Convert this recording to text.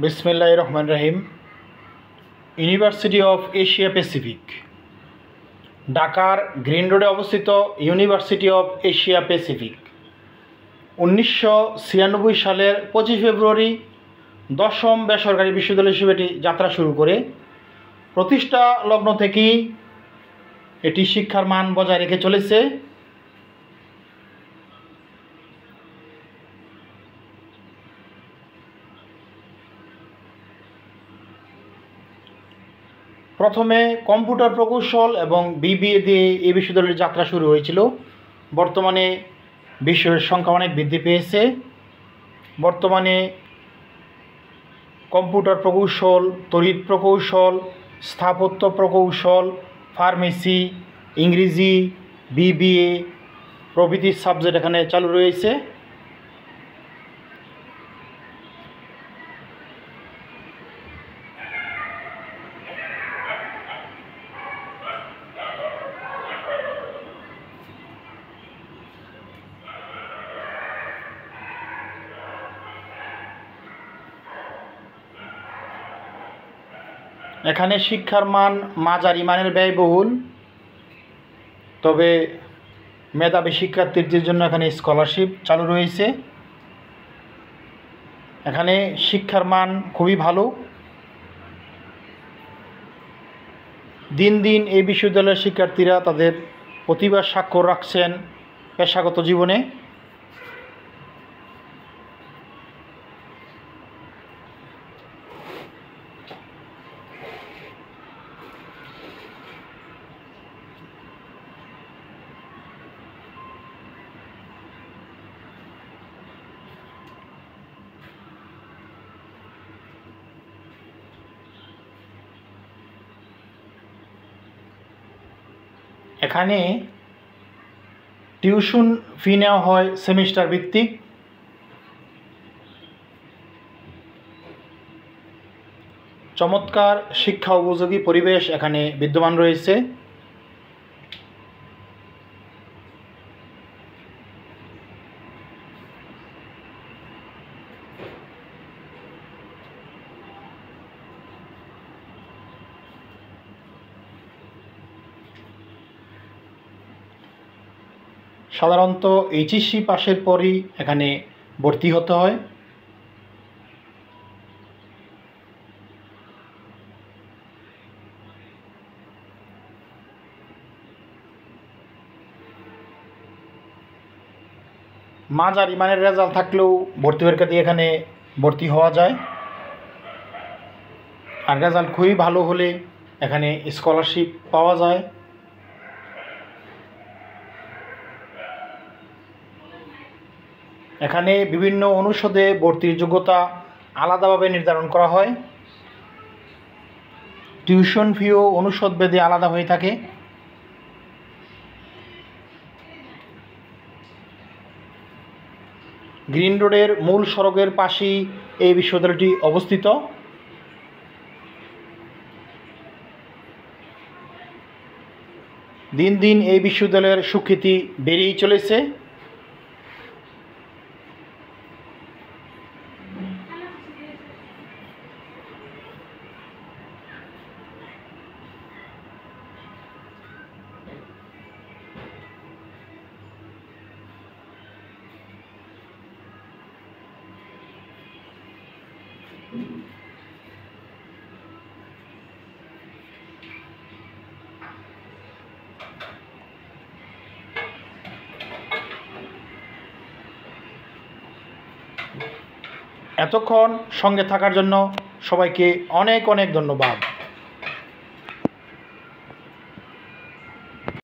বিসমিল্লাহির রহমানির রহিম। University of Asia Pacific, ঢাকার গ্রিন রোডে অবস্থিত ইউনিভার্সিটি অফ এশিয়া প্যাসিফিক 1996 সালের 25 ফেব্রুয়ারি 10ম বেসরকারি বিশ্ববিদ্যালয় হিসেবে এটি যাত্রা শুরু করে। প্রতিষ্ঠা লগ্ন থেকেই এটি শিক্ষার মান বজায় রেখে চলেছে। প্রথমে কম্পিউটার প্রকৌশল এবং বিবিএ দিয়ে এই বিশ্ববিদ্যালয়ের যাত্রা শুরু হয়েছিল। বর্তমানে বিষয়ের সংখ্যা অনেক বৃদ্ধি পেয়েছে। বর্তমানে কম্পিউটার প্রকৌশল, তড়িৎ প্রকৌশল, স্থাপত্য প্রকৌশল, ফার্মেসি, ইংরেজি, বিবিএ প্রভৃতি সাবজেক্ট এখানে চালু রয়েছে। এখানে শিক্ষার মান মাঝারি মানের ব্যয়বহুল, তবে মেধাবী শিক্ষার্থীদের জন্য এখানে স্কলারশিপ চালু রয়েছে। এখানে শিক্ষার মান খুবই ভালো। দিন দিন এই বিশ্ববিদ্যালয়ের শিক্ষার্থীরা তাদের প্রতিভার স্বাক্ষর রাখছেন পেশাগত জীবনে। এখানে টিউশন ফি নেওয়া হয় সেমিস্টার ভিত্তিক। চমৎকার শিক্ষা উপযোগী পরিবেশ এখানে বিদ্যমান রয়েছে। সাধারণত এইচএসসি পাশের পরই এখানে ভর্তি হতে হয়। মাঝারি মানের রেজাল্ট থাকলেও ভর্তি পরীক্ষা দিয়ে এখানে ভর্তি হওয়া যায়। আর রেজাল্ট খুবই ভালো হলে এখানে স্কলারশিপ পাওয়া যায়। এখানে বিভিন্ন অনুষদে ভর্তির যোগ্যতা আলাদাভাবে নির্ধারণ করা হয়। টিউশন ফিও অনুষদ ভেদে আলাদা হয়ে থাকে। গ্রিন রোডের মূল সড়কের পাশেই এই বিশ্ববিদ্যালয়টি অবস্থিত। দিন দিন এই বিশ্ববিদ্যালয়ের সুখ্যাতি বেড়েই চলেছে। এতক্ষণ সঙ্গে থাকার জন্য সবাইকে অনেক অনেক ধন্যবাদ।